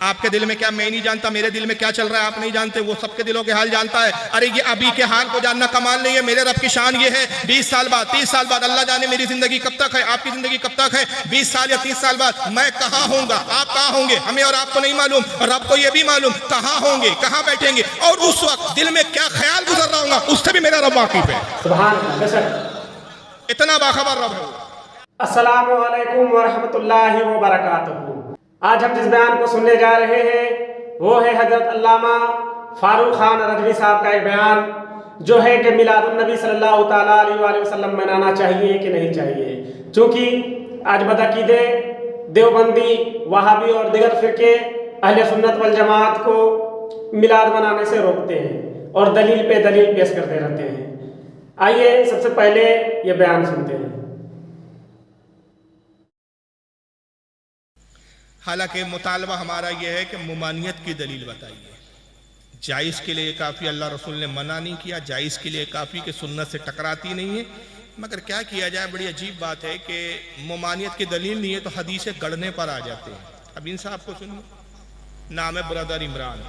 آپ کے دل میں کیا میں نہیں جانتا، میرے دل میں کیا چل رہا ہے آپ نہیں جانتے، وہ سب کے دلوں کے حال جانتا ہے۔ ارے یہ ابھی کے حال کو جاننا کمال نہیں ہے، میرے رب کی شان یہ ہے 20 سال بعد 30 سال بعد اللہ جانے میری زندگی کب تک ہے، آپ کی زندگی کب تک ہے، 20 سال یا 30 سال بعد میں کہاں ہوں گا، آپ کہاں ہوں گے، ہمیں اور آپ کو نہیں معلوم، اور رب کو یہ بھی معلوم کہاں ہوں گے، کہاں بیٹھیں گے، اور اس وقت دل میں کیا خیال گزر رہا ہوں گا اس سے بھی میرا رب واقف ہے۔ سبحان اللہ۔ اتنا باخبر رب ہے۔ السلام علیکم ورحمۃ اللہ وبرکاتہ۔ آج ہم جس بیان کو سننے جا رہے ہیں وہ ہے حضرت علامہ فاروق خان رضوی صاحب کا ایک بیان، جو ہے کہ میلاد النبی صلی اللہ تعالیٰ علیہ وآلہ وسلم منانا چاہیے کہ نہیں چاہیے، چونکہ آج بدعقیدے دیوبندی، وہابی اور دیگر فرقے اہل سنت والجماعت کو میلاد منانے سے روکتے ہیں اور دلیل پہ دلیل پیش کرتے رہتے ہیں۔ آئیے سب سے پہلے یہ بیان سنتے ہیں۔ حالانکہ مطالبہ ہمارا یہ ہے کہ ممانعت کی دلیل بتائیے، جائز کے لیے کافی، اللہ رسول نے منع نہیں کیا، جائز کے لیے کافی کہ سنت سے ٹکراتی نہیں ہے، مگر کیا کیا جائے، بڑی عجیب بات ہے کہ ممانعت کی دلیل نہیں ہے تو حدیثیں گڑھنے پر آ جاتے ہیں۔ اب ان صاحب کو سنیے، نام ہے برادر عمران،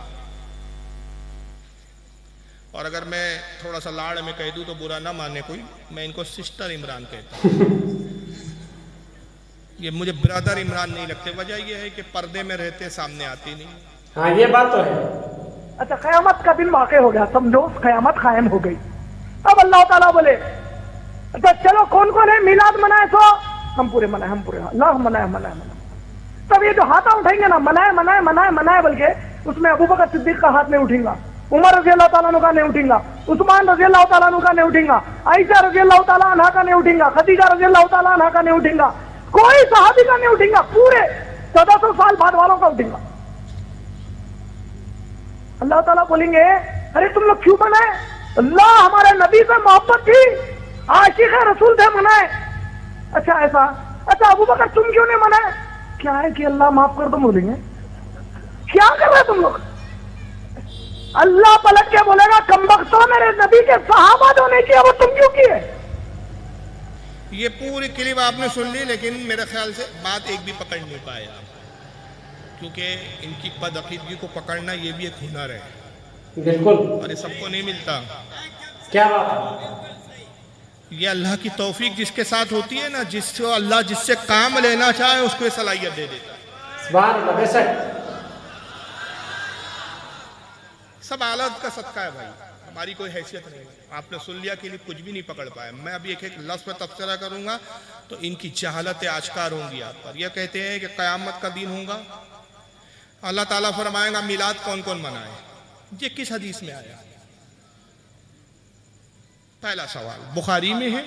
اور اگر میں تھوڑا سا لاڑ میں کہہ دوں تو برا نہ مانے کوئی، میں ان کو سسٹر عمران کہتا ہوں۔ یہ مجھے برادر عمران نہیں لگتے، وجہ یہ ہے کہ پردے میں رہتے سامنے آتی نہیں۔ ہاں یہ بات تو ہے۔ اچھا قیامت کا دن واقع ہو گیا، سمجھو قیامت قائم ہو گئی، اب اللہ تعالیٰ بولے اچھا چلو کون کون ہے میلاد منائے، تو ہم پورے منائے، ہم پورے اللہ منائے۔ تب یہ جو ہاتھا اٹھیں گے نا، منائے بلکہ اس میں ابوبکر صدیق کا ہاتھ نہیں اٹھیں گا، عمر رضی اللہ تعالیٰ عنہ کا نہیں اٹھیں گا، عثمان رضی اللہ تعالیٰ عنہ کا نہیں اٹھیں گا، عائشہ رضی اللہ تعالیٰ عنہ کا نہیں اٹھیں گا، خدیجہ رضی اللہ تعالیٰ عنہ کا نہیں اٹھیں گا، کوئی صحابی کا نہیں اٹھیں گا، پورے 1400 سال بعد والوں کا اٹھیں گا۔ اللہ تعالیٰ بولیں گے ارے تم لوگ کیوں منائے، اللہ ہمارے نبی سے محبت تھی، عاشق رسول تھے، منائے۔ اچھا ایسا، اچھا ابوبکر تم کیوں نہیں منائے، کیا ہے کہ اللہ معاف کر دو، بولیں گے کیا کر رہے تم لوگ، اللہ پلٹ کے بولے گا کمبختو میرے نبی کے صحابہ جو نہیں کیا وہ تم کیوں کیے۔ یہ پوری کلپ آپ نے سن لی، لیکن میرے خیال سے بات ایک بھی پکڑ نہیں پائے آپ، کیونکہ ان کی بدعقیدگی کو پکڑنا یہ بھی ایک ہنر ہے، بالکل، اور یہ سب کو نہیں ملتا۔ کیا بات ہے، یہ اللہ کی توفیق جس کے ساتھ ہوتی ہے نا، جس کو اللہ جس سے کام لینا چاہے اس کو یہ صلاحیت دے دیتا ہے۔ سبحان اللہ، بے شک سب آلات کا صدقہ ہے بھائی، ہماری کوئی حیثیت نہیں، آپ نے سن لیا کہ کچھ بھی نہیں پکڑ پائے۔ میں ابھی ایک لفظ پہ تبصرہ کروں گا تو ان کی جہالت آشکار ہوں گی آپ پر۔ یہ کہتے ہیں کہ قیامت کا دن ہوگا، اللہ تعالیٰ فرمائے گا میلاد کون کون منائے، یہ کس حدیث میں آیا؟ پہلا سوال بخاری میں ہے،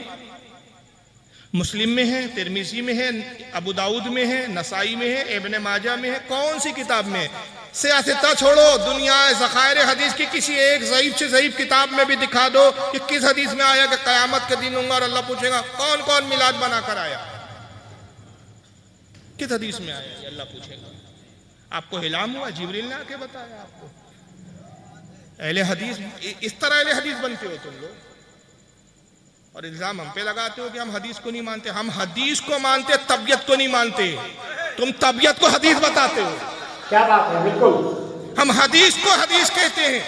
مسلم میں ہے، ترمذی میں ہے، ابو داؤد میں ہے، نسائی میں ہے، ابن ماجہ میں ہے، کون سی کتاب میں؟ سیاستہ چھوڑو، دنیا ذخائر حدیث کی کسی ایک ضعیف سے ضعیف کتاب میں بھی دکھا دو کہ کس حدیث میں آیا کہ قیامت کے دن ہوں گا اور اللہ پوچھے گا کون کون میلاد بنا کر آیا، کس حدیث میں آیا یہ اللہ پوچھے گا۔ آپ کو الہام ہوا، جبریل نے آ کے بتایا آپ کو؟ اہل حدیث اس طرح اہل حدیث بنتے ہو تم لوگ، اور الزام ہم پہ لگاتے ہو کہ ہم حدیث کو نہیں مانتے۔ ہم حدیث کو مانتے، طبیعت کو نہیں مانتے، تم طبیعت کو حدیث بتاتے ہو۔ کیا بات ہے، بالکل، ہم حدیث کو حدیث کہتے ہیں،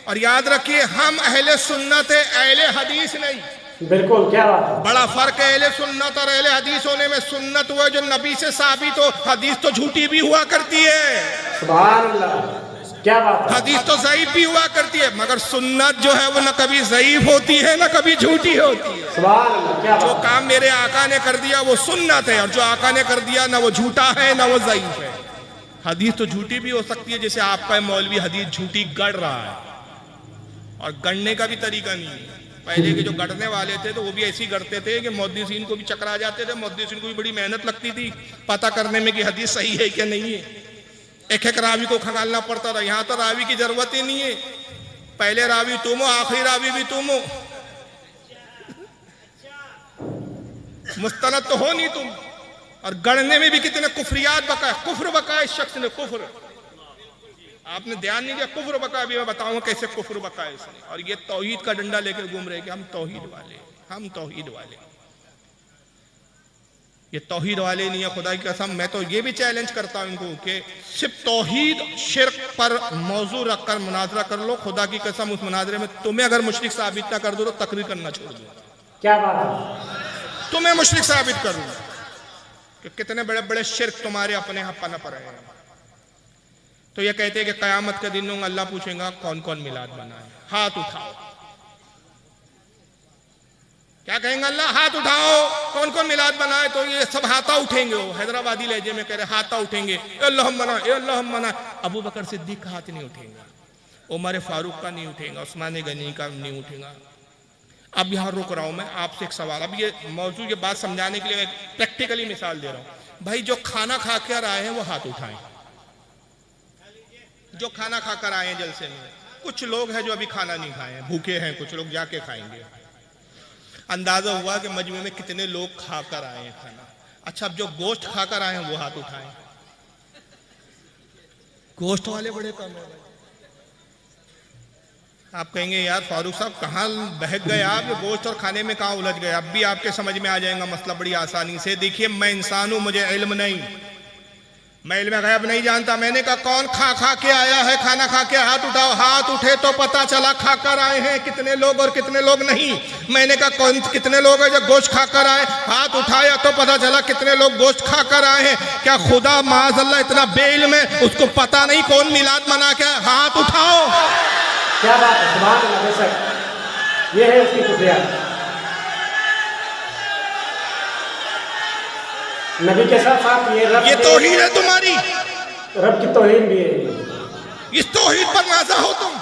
اور یاد رکھیے ہم اہل سنت ہے، اہل حدیث نہیں۔ بالکل، کیا بات ہے، بڑا فرق ہے اہل سنت اور اہل حدیث ہونے میں۔ سنت ہوا جو نبی سے ثابت ہو، حدیث تو جھوٹی بھی ہوا کرتی ہے، سبحان اللہ، کیا بات ہے، حدیث تو ضعیف بھی ہوا کرتی ہے، مگر سنت جو ہے وہ نہ کبھی ضعیف ہوتی ہے نہ کبھی جھوٹی ہوتی ہے۔ سبحان اللہ، کیا جو بات ہے، کام میرے آقا نے کر دیا وہ سنت ہے، اور جو آقا نے کر دیا نہ وہ جھوٹا ہے نہ وہ ضعیف ہے۔ حدیث تو جھوٹی بھی ہو سکتی ہے، جیسے آپ کا مولوی حدیث جھوٹی گڑھ رہا ہے، اور گڑھنے کا بھی طریقہ نہیں ہے۔ پہلے کے جو گڑھنے والے تھے تو وہ بھی ایسی گڑھتے تھے کہ محدثین کو بھی چکرا جاتے تھے، محدثین کو بھی بڑی محنت لگتی تھی پتہ کرنے میں کہ حدیث صحیح ہے کہ نہیں ہے، ایک ایک راوی کو کھنگالنا پڑتا تھا۔ یہاں تو راوی کی ضرورت ہی نہیں ہے، پہلے راوی تم ہو، آخری راوی بھی تم ہو، مستند تو ہو نہیں تم۔ اور گڑھنے میں بھی کتنے کفریات بکائے، کفر بکائے اس شخص نے، کفر، آپ نے دھیان نہیں دیا، کفر بکائے، بھی میں بتاؤں کیسے کفر بکائے اس نے۔ اور یہ توحید کا ڈنڈا لے کے گھوم رہے کہ ہم توحید والے، ہم توحید والے۔ یہ توحید والے نہیں ہے خدا کی قسم. میں تو یہ بھی چیلنج کرتا ہوں ان کو کہ صرف توحید شرک پر موضوع رکھ کر مناظرہ کر لو, خدا کی قسم اس مناظرے میں تمہیں اگر مشرک ثابت نہ کر دو تو تقریر کرنا چھوڑ دو. کیا بات ہے, تمہیں مشرک ثابت کر دوں کہ کتنے بڑے بڑے شرک تمہارے اپنے یہاں پنپ رہے ہیں. تو یہ کہتے ہیں کہ قیامت کے دن اللہ پوچھیں گا کون کون میلاد بنائے, ہاتھ اٹھاؤ. کیا کہیں گے اللہ؟ ہاتھ اٹھاؤ کون کون میلاد بنائے. تو یہ سب ہاتھا اٹھیں گے, وہ حیدرآبادی لہجے میں کہہ رہے ہاتھا اٹھیں گے, اے اللہ منا اے اللہ منا. ابو بکر صدیق کا ہاتھ نہیں اٹھیں گا, عمر فاروق کا نہیں اٹھیں گا, عثمان غنی کا نہیں اٹھیں گا. اب یہاں رک رہا ہوں میں آپ سے ایک سوال. اب یہ موضوع یہ بات سمجھانے کے لیے میں پریکٹیکلی مثال دے رہا ہوں. بھائی جو کھانا کھا کر آئے ہیں وہ ہاتھ اٹھائیں. جو کھانا کھا کر آئے ہیں جلسے میں, کچھ لوگ ہیں جو ابھی کھانا نہیں کھائے ہیں, بھوکے ہیں, کچھ لوگ جا کے کھائیں گے. اندازہ ہوا کہ مجمع میں کتنے لوگ کھا کر آئے ہیں کھانا. اچھا اب جو گوشت کھا کر آئے ہیں وہ ہاتھ اٹھائیں. گوشت والے بڑے کم ہیں. آپ کہیں گے یار فاروق صاحب کہاں بہک گئے آپ, یہ گوشت اور کھانے میں کہاں الجھ گئے. اب بھی آپ کے سمجھ میں آ جائے گا مسئلہ بڑی آسانی سے. دیکھیے میں انسان ہوں, مجھے علم نہیں, میں علم غیب نہیں جانتا. میں نے کہا کون کھا کھا کے آیا ہے, کھانا کھا کے ہاتھ اٹھاؤ. ہاتھ اٹھے تو پتا چلا کھا کر آئے ہیں کتنے لوگ اور کتنے لوگ نہیں. میں نے کہا کتنے لوگ ہیں جو گوشت کھا کر آئے, ہاتھ اٹھایا تو پتا چلا کتنے لوگ گوشت کھا کر آئے ہیں. کیا خدا معاذ اللہ اتنا بے علم ہے اس کو پتا نہیں کون میلاد منا کے؟ ہاتھ اٹھاؤ. کیا بات ہے, سبحان اللہ. بے شک یہ ہے اس کی خفیات. نبی کے ساتھ ساتھ یہ توحید ہے تمہاری, رب کی توہین بھی ہے. اس توحید پر نازا ہو تم.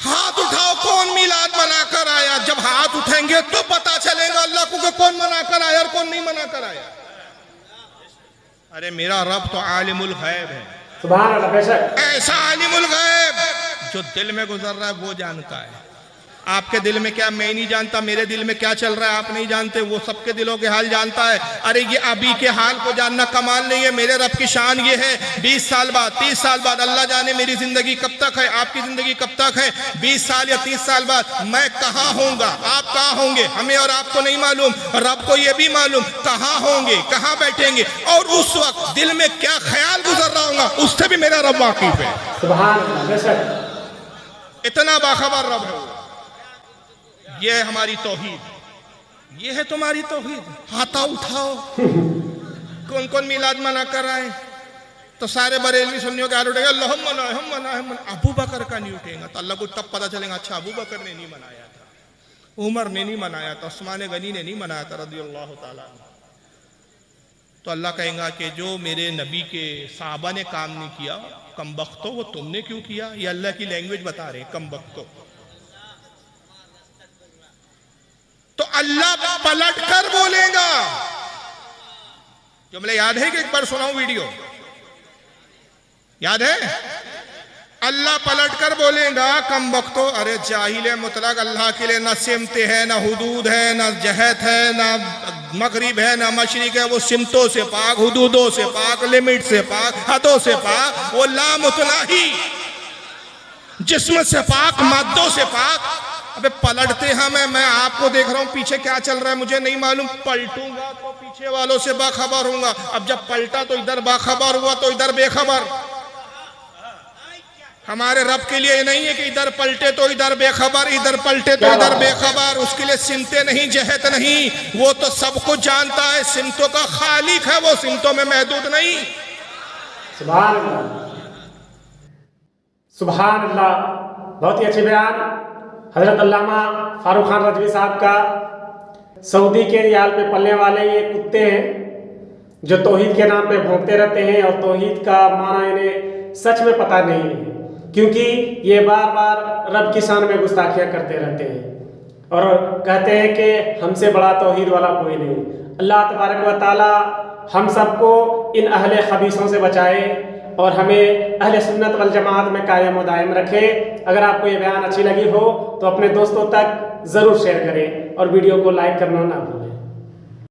ہاتھ اٹھاؤ کون میلاد منا کر آیا. جب ہاتھ اٹھیں گے تو پتا چلے گا اللہ کو کہ کون منا کر آیا اور کون نہیں منا کر آیا. ارے میرا رب تو عالم الغیب ہے. سبحان اللہ. بے شک ایسا عالم الغیب جو دل میں گزر رہا ہے وہ جانتا ہے. آپ کے دل میں کیا میں نہیں جانتا, میرے دل میں کیا چل رہا ہے آپ نہیں جانتے, وہ سب کے دلوں کے حال جانتا ہے. ارے یہ ابھی کے حال کو جاننا کمال نہیں ہے. میرے رب کی شان یہ ہے 20 سال بعد 30 سال بعد, اللہ جانے میری زندگی کب تک ہے, آپ کی زندگی کب تک ہے, 20 سال یا 30 سال بعد میں کہاں ہوں گا, آپ کہاں ہوں گے, ہمیں اور آپ کو نہیں معلوم, رب کو یہ بھی معلوم کہاں ہوں گے, کہاں بیٹھیں گے, اور اس وقت دل میں کیا خیال گزر رہا ہوگا اس سے بھی میرا رب واقف ہے. سبحان اللہ. بے شک اتنا باخبر رب ہے. یہ ہے ہماری توحید, یہ ہے تمہاری توحید. ہاتھا اٹھاؤ کون کون میلاد منا کر آئے. تو سارے بریلوی سنیوں کے ہاتھ اٹھے گا اللہم منا ہم منا ہم منا. ابو بکر کا نہیں اٹھے گا تو اللہ کو تب پتا چلے گا اچھا ابو بکر نے نہیں منایا تھا, عمر نے نہیں منایا تھا, عثمان غنی نے نہیں منایا تھا رضی اللہ تعالیٰ. تو اللہ کہیں گا کہ جو میرے نبی کے صحابہ نے کام نہیں کیا کم بختو, وہ تم نے کیوں کیا. یہ اللہ کی لینگویج بتا رہے ہیں کم بختو. تو اللہ پلٹ کر بولے گا. جملہ یاد ہے کہ ایک بار سناؤں ویڈیو, یاد ہے؟ اللہ پلٹ کر بولے گا کم بختو, ارے جاہل مطلق, اللہ کے لیے نہ سمت ہے, نہ حدود ہے, نہ جہت ہے, نہ مغرب ہے, نہ مشرق ہے. وہ سمتوں سے پاک, حدودوں سے پاک, لمٹ سے پاک, حدوں سے پاک. وہ لا متناہی, جسم سے پاک, مادوں سے پاک. ابے پلٹتے ہیں, میں آپ کو دیکھ رہا ہوں پیچھے کیا چل رہا ہے مجھے نہیں معلوم, پلٹوں گا تو پیچھے والوں سے باخبر ہوں گا. اب جب پلٹا تو ادھر باخبر ہوا تو ادھر بے خبر. ہمارے رب کے لیے یہ نہیں ہے کہ ادھر پلٹے تو ادھر بے خبر, ادھر پلٹے تو ادھر بے خبر. اس کے لیے سمتیں نہیں, جہت نہیں, وہ تو سب کو جانتا ہے. سمتوں کا خالق ہے, وہ سمتوں میں محدود نہیں. سبحان اللہ. سبحان اللہ. بہت ہی اچھے بیان حضرت علامہ فاروق خان رضوی صاحب کا. سعودی کے ریال پہ پلنے والے یہ کتے ہیں جو توحید کے نام پہ بھونکتے رہتے ہیں, اور توحید کا معنی انہیں سچ میں پتہ نہیں ہے, کیونکہ یہ بار بار رب کی شان میں گستاخیاں کرتے رہتے ہیں اور کہتے ہیں کہ ہم سے بڑا توحید والا کوئی نہیں. اللہ تبارک و تعالی ہم سب کو ان اہل خبیثوں سے بچائے اور ہمیں اہل سنت والجماعت میں قائم و دائم رکھے. اگر آپ کو یہ بیان اچھی لگی ہو تو اپنے دوستوں تک ضرور شیئر کریں اور ویڈیو کو لائک کرنا نہ بھولیں.